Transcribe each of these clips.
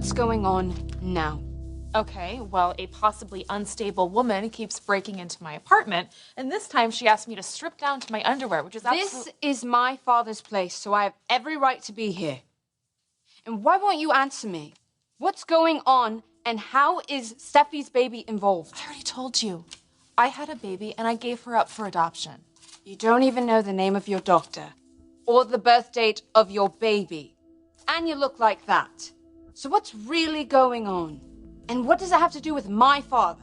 what's going on now? Okay, well, a possibly unstable woman keeps breaking into my apartment, and this time she asked me to strip down to my underwear, which is This is my father's place, so I have every right to be here. And why won't you answer me? What's going on, and how is Steffi's baby involved? I already told you. I had a baby, and I gave her up for adoption. You don't even know the name of your doctor, or the birth date of your baby. And you look like that. So what's really going on? And what does it have to do with my father?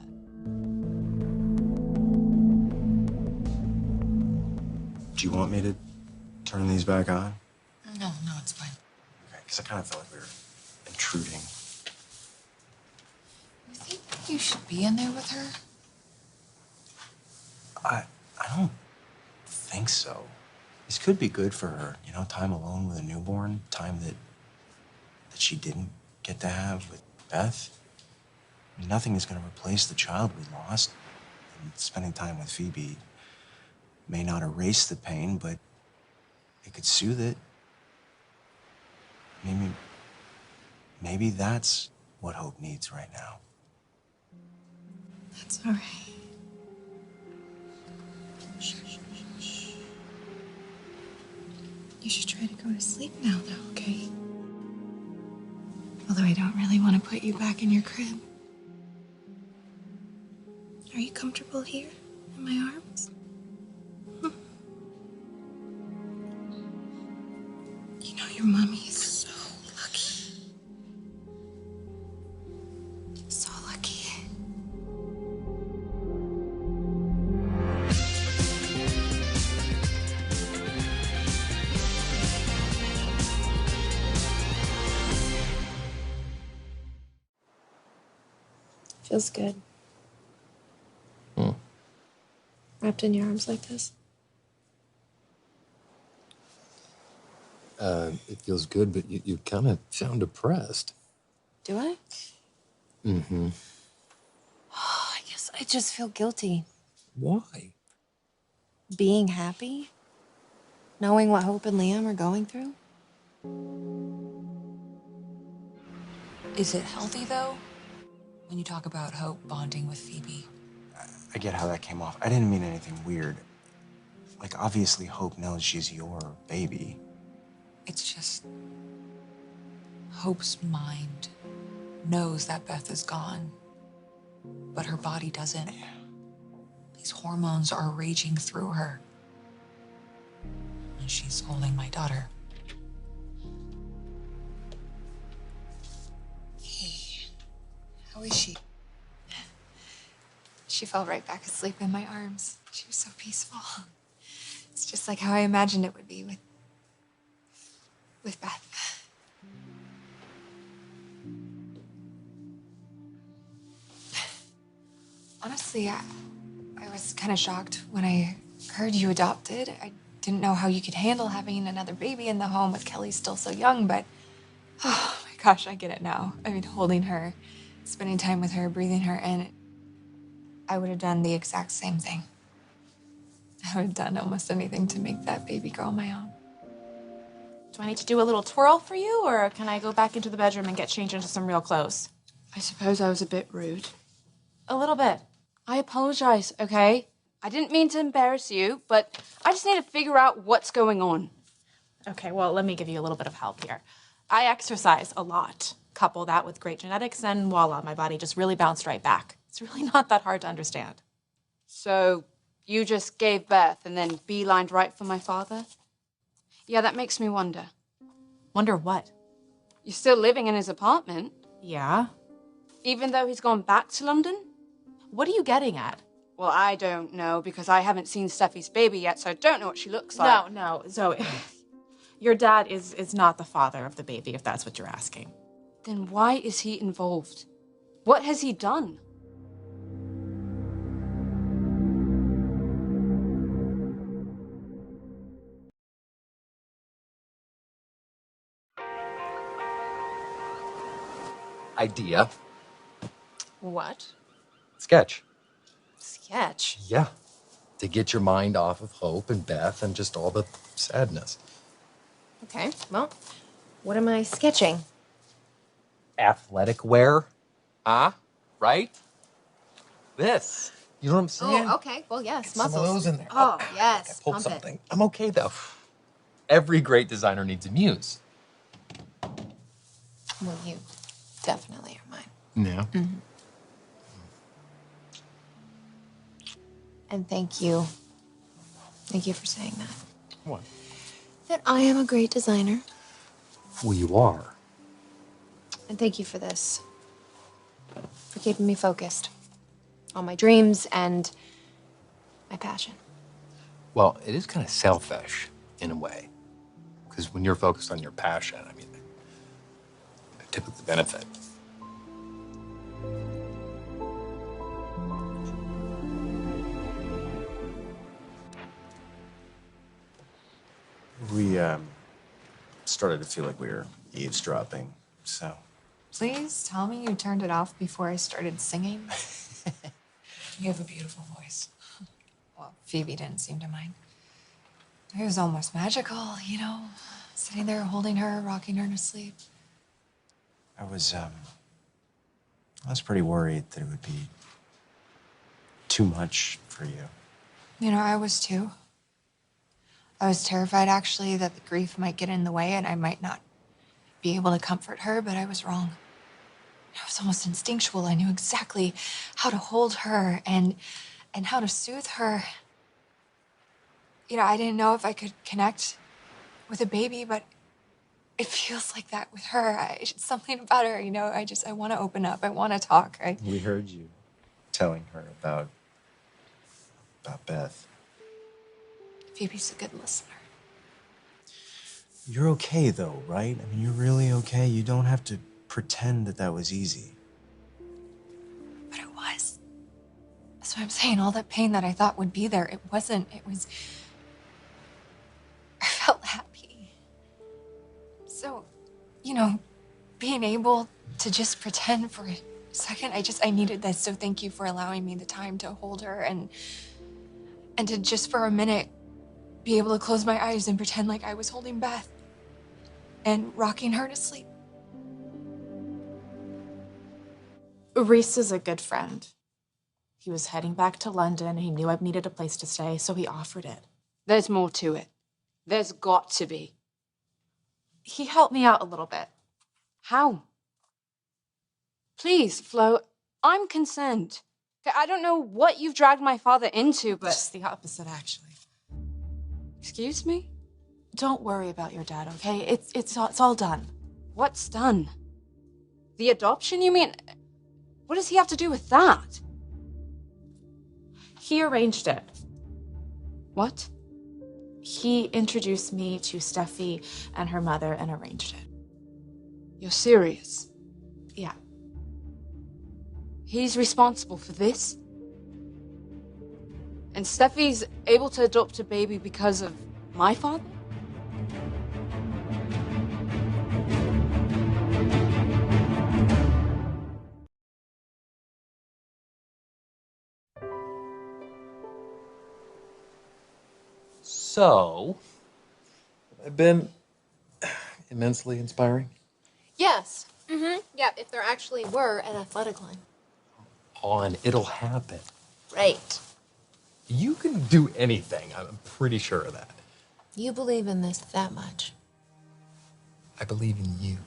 Do you want me to turn these back on? No, it's fine. Okay, because I kind of felt like we were intruding. You think you should be in there with her? I don't think so. This could be good for her, you know, time alone with a newborn, time that she didn't get to have with Beth. I mean, nothing is going to replace the child we lost. And spending time with Phoebe may not erase the pain, but it could soothe it. Maybe that's what Hope needs right now. That's all right. Shh. You should try to go to sleep now, though, okay? Although I don't really want to put you back in your crib. Are you comfortable here in my arms? You know, your mommy is so lucky. So lucky. Feels good. Wrapped in your arms like this. It feels good, but you kind of sound depressed. Do I? Mm-hmm. I guess I just feel guilty. Why? Being happy? Knowing what Hope and Liam are going through? Is it healthy, though? When you talk about Hope bonding with Phoebe? I get how that came off. I didn't mean anything weird. Like, obviously, Hope knows she's your baby. It's just... Hope's mind knows that Beth is gone, but her body doesn't. These hormones are raging through her. And she's holding my daughter. Hey, how is she? She fell right back asleep in my arms. She was so peaceful. It's just like how I imagined it would be with Beth. Honestly, I was kind of shocked when I heard you adopted. I didn't know how you could handle having another baby in the home with Kelly still so young, but oh my gosh, I get it now. I mean, holding her, spending time with her, breathing her in, I would have done the exact same thing. I would have done almost anything to make that baby girl my own. Do I need to do a little twirl for you, or can I go back into the bedroom and get changed into some real clothes? I suppose I was a bit rude. A little bit. I apologize, okay? I didn't mean to embarrass you, but I just need to figure out what's going on. Okay, well, let me give you a little bit of help here. I exercise a lot. Couple that with great genetics, and voila, my body just really bounced right back. It's really not that hard to understand. So, you just gave birth and then beelined right for my father? Yeah, that makes me wonder. Wonder what? You're still living in his apartment? Yeah? Even though he's gone back to London? What are you getting at? Well, I don't know, because I haven't seen Steffi's baby yet, so I don't know what she looks like. No, Zoe. Your dad is not the father of the baby, if that's what you're asking. Then why is he involved? What has he done? Idea. What? Sketch. Sketch? Yeah. To get your mind off of Hope and Beth and just all the sadness. Okay, well, what am I sketching? athletic wear. Huh? Right? This. You know what I'm saying? Oh, okay. Well, yes, Get muscles. some of those in there. Oh, I yes. pulled Pump something. it. I'm okay, though. Every great designer needs a muse. Well, you definitely are mine. Yeah. Mm-hmm. And thank you. Thank you for saying that. What? That I am a great designer. Well, you are. And thank you for this. For keeping me focused on my dreams and my passion. Well, it is kind of selfish, in a way. Because when you're focused on your passion, I mean, I typically benefit. We started to feel like we were eavesdropping, so. Please tell me you turned it off before I started singing. You have a beautiful voice. Well, Phoebe didn't seem to mind. It was almost magical, you know, sitting there holding her, rocking her to sleep. I was pretty worried that it would be too much for you. You know, I was too. I was terrified, actually, that the grief might get in the way and I might not be able to comfort her, but I was wrong. It was almost instinctual. I knew exactly how to hold her and how to soothe her. You know, I didn't know if I could connect with a baby, but it feels like that with her. Something about her, you know, I want to open up. I want to talk. We heard you telling her about Beth. Phoebe's a good listener. You're okay, though, right? I mean, you're really okay. You don't have to pretend that that was easy. But it was. That's what I'm saying. All that pain that I thought would be there, it wasn't. It was... I felt happy. So, you know, being able to just pretend for a second, I needed that. So thank you for allowing me the time to hold her and to just for a minute be able to close my eyes and pretend like I was holding Beth and rocking her to sleep. Reese is a good friend. He was heading back to London. He knew I needed a place to stay, so he offered it. There's more to it. There's got to be. He helped me out a little bit. How? Please, Flo, I'm concerned. Okay, I don't know what you've dragged my father into, but... Just the opposite, actually. Excuse me? Don't worry about your dad, okay? It's all done. What's done? The adoption, you mean? What does he have to do with that? He arranged it. What? He introduced me to Steffy and her mother and arranged it. You're serious? Yeah. He's responsible for this? And Steffy's able to adopt a baby because of my father? So, have I been immensely inspiring? Yes. Mm-hmm. Yeah, if there actually were an athletic line. And it'll happen. Right. You can do anything. I'm pretty sure of that. You believe in this that much. I believe in you.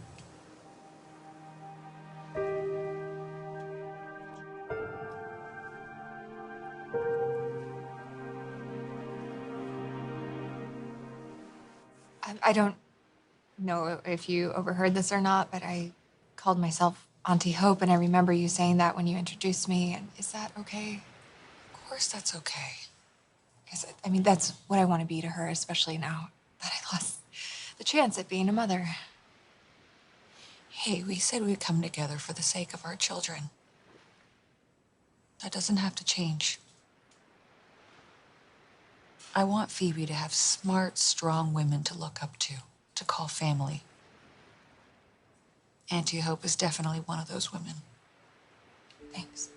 I don't know if you overheard this or not, but I called myself Auntie Hope, and I remember you saying that when you introduced me. And is that okay? Of course that's okay. Because, I mean, that's what I want to be to her, especially now that I lost the chance at being a mother. Hey, we said we'd come together for the sake of our children. That doesn't have to change. I want Phoebe to have smart, strong women to look up to call family. Auntie Hope is definitely one of those women. Thanks.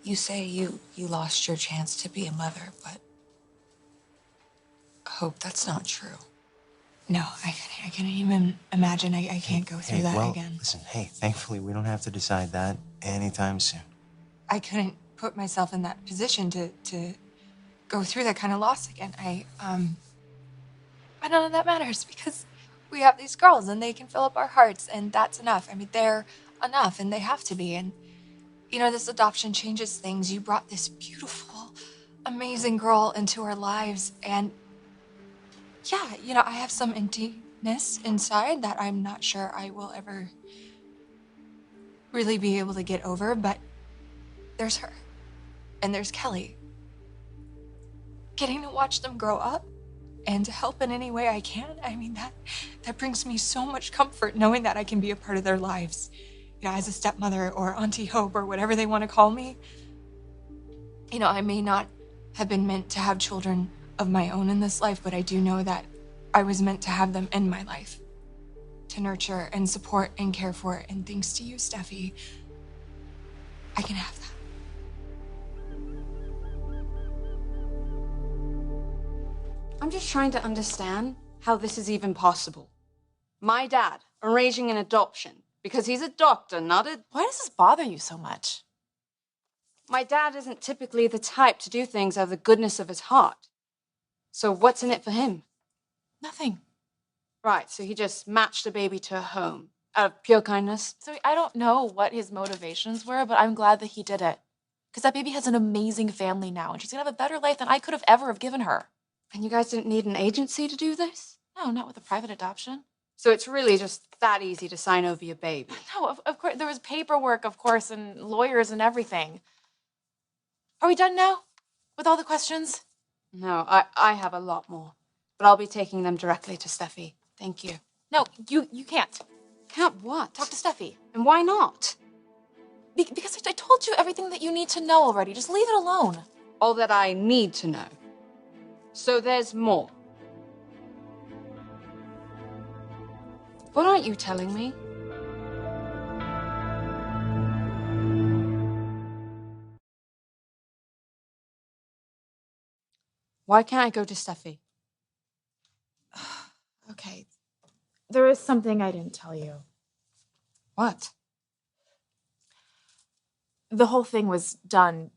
You say you lost your chance to be a mother, but Hope, that's not true. No, I can't even imagine. I can't go through that again. Listen, hey, thankfully we don't have to decide that anytime soon. I couldn't put myself in that position to go through that kind of loss again. But none of that matters because we have these girls and they can fill up our hearts and that's enough. I mean, they're enough and they have to be. And, you know, this adoption changes things. You brought this beautiful, amazing girl into our lives. And yeah, you know, I have some emptiness inside that I'm not sure I will ever really be able to get over. But there's her and there's Kelly. Getting to watch them grow up and to help in any way I can, I mean, that brings me so much comfort knowing that I can be a part of their lives. You know, as a stepmother or Auntie Hope or whatever they want to call me. You know, I may not have been meant to have children of my own in this life, but I do know that I was meant to have them in my life. To nurture and support and care for. And thanks to you, Steffi, I can have that. I'm just trying to understand how this is even possible. My dad arranging an adoption because he's a doctor, not a... Why does this bother you so much? My dad isn't typically the type to do things out of the goodness of his heart. So what's in it for him? Nothing. Right, so he just matched a baby to a home out of pure kindness? So I don't know what his motivations were, but I'm glad that he did it. Because that baby has an amazing family now, and she's gonna have a better life than I could have ever have given her. And you guys didn't need an agency to do this? No, not with a private adoption. So it's really just that easy to sign over your baby? No, of course, there was paperwork, of course, and lawyers and everything. Are we done now? With all the questions? No, I have a lot more. But I'll be taking them directly to Steffi. Thank you. No, you can't. Can't what? Talk to Steffi. And why not? Because I told you everything that you need to know already. Just leave it alone. All that I need to know. So there's more. What aren't you telling me? Why can't I go to Steffi? Okay. There is something I didn't tell you. What? The whole thing was done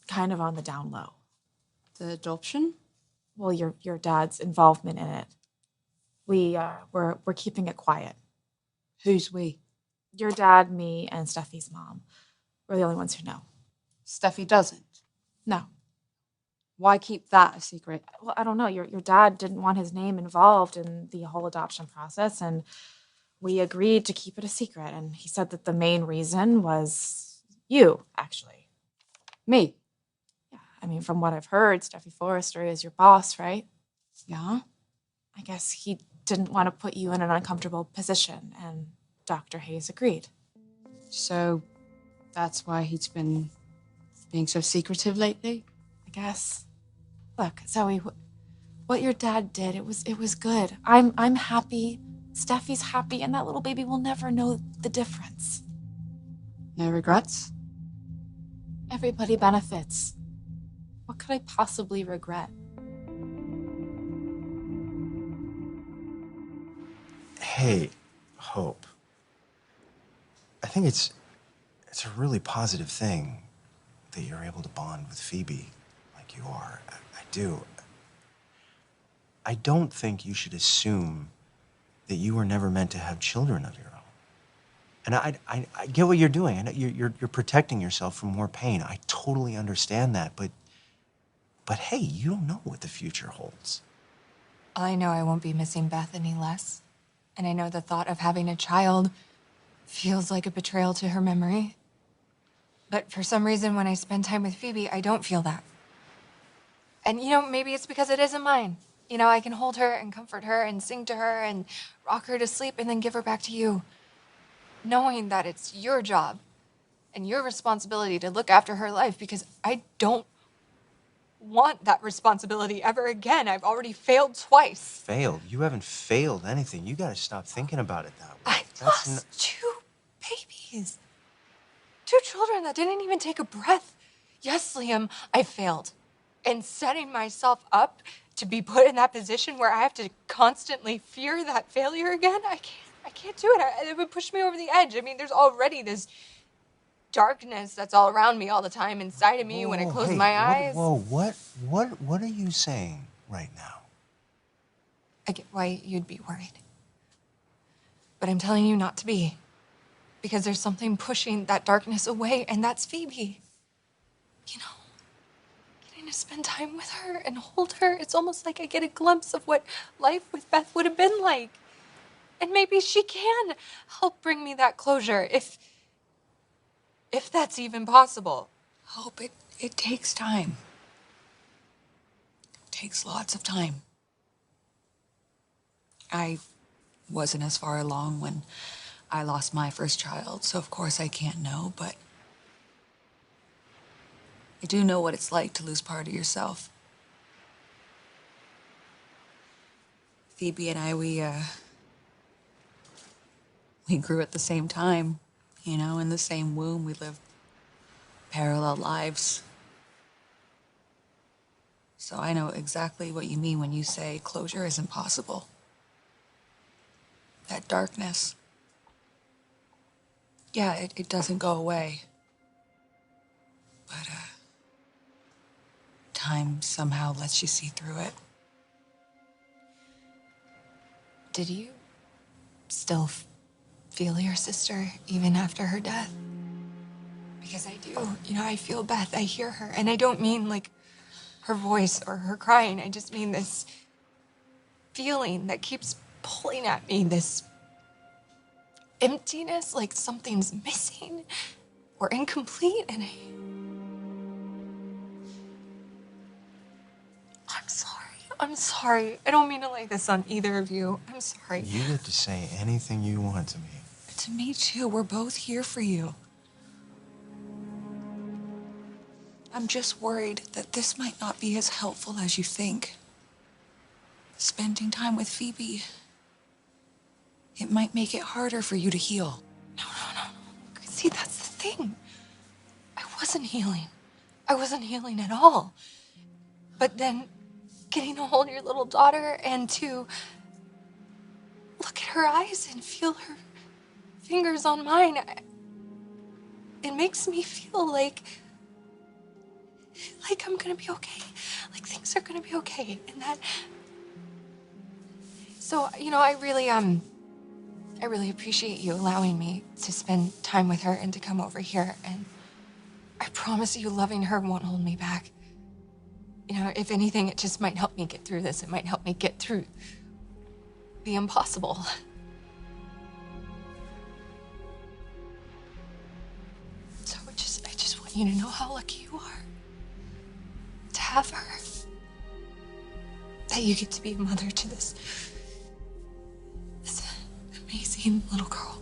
kind of on the down low. The adoption? Well, your dad's involvement in it. We're keeping it quiet. Who's we? Your dad, me, and Steffi's mom. We're the only ones who know. Steffi doesn't. No. Why keep that a secret? Well, I don't know. Your dad didn't want his name involved in the whole adoption process, and we agreed to keep it a secret. And he said that the main reason was you, actually. Me? Yeah, I mean, from what I've heard, Steffi Forrester is your boss, right? Yeah? I guess he didn't want to put you in an uncomfortable position, and Dr. Hayes agreed. So that's why he's been being so secretive lately? I guess. Look, Zoe, what your dad did, it was good. I'm happy, Steffi's happy, and that little baby will never know the difference. No regrets? Everybody benefits. What could I possibly regret? Hey, Hope. I think it's a really positive thing that you're able to bond with Phoebe like you are. I do. I don't think you should assume that you were never meant to have children of your own. And I get what you're doing. I know you're protecting yourself from more pain. I totally understand that, but hey, you don't know what the future holds. I know I won't be missing Beth any less. And I know the thought of having a child feels like a betrayal to her memory. But for some reason, when I spend time with Phoebe, I don't feel that. And, you know, maybe it's because it isn't mine. You know, I can hold her and comfort her and sing to her and rock her to sleep and then give her back to you. Knowing that it's your job and your responsibility to look after her life, because I don't want that responsibility ever again. I've already failed twice. Failed? You haven't failed anything. You gotta stop thinking about it that way. I lost 2 babies. 2 children that didn't even take a breath. Yes, Liam, I failed. And setting myself up to be put in that position where I have to constantly fear that failure again, I can't do it. It would push me over the edge. I mean, there's already this darkness that's all around me all the time inside of me when I close my eyes. What are you saying right now? I get why you'd be worried. But I'm telling you not to be. Because there's something pushing that darkness away, and that's Phoebe. You know, getting to spend time with her and hold her, it's almost like I get a glimpse of what life with Beth would have been like. And maybe she can help bring me that closure, if that's even possible. Hope, it takes time. It takes lots of time. I wasn't as far along when I lost my first child, so of course I can't know, but I do know what it's like to lose part of yourself. Phoebe and I, we grew at the same time, you know, in the same womb. We lived parallel lives. So I know exactly what you mean when you say closure isn't possible. That darkness, yeah, it doesn't go away. But time somehow lets you see through it. Did you still feel your sister even after her death? Because I do. You know, I feel Beth. I hear her. And I don't mean like her voice or her crying. I just mean this feeling that keeps pulling at me, this emptiness, like something's missing or incomplete. And I'm sorry. I'm sorry. I don't mean to lay this on either of you. I'm sorry. You get to say anything you want to me. To me too, we're both here for you. I'm just worried that this might not be as helpful as you think. Spending time with Phoebe, it might make it harder for you to heal. No. See, that's the thing. I wasn't healing. I wasn't healing at all. But then getting to hold your little daughter and to look at her eyes and feel her fingers on mine, it makes me feel like I'm gonna be okay. Like things are gonna be okay. And that, so, you know, I really appreciate you allowing me to spend time with her and to come over here. And I promise you, loving her won't hold me back. You know, if anything, it just might help me get through this. It might help me get through the impossible. So I just want you to know how lucky you are to have her. That you get to be a mother to this amazing little girl.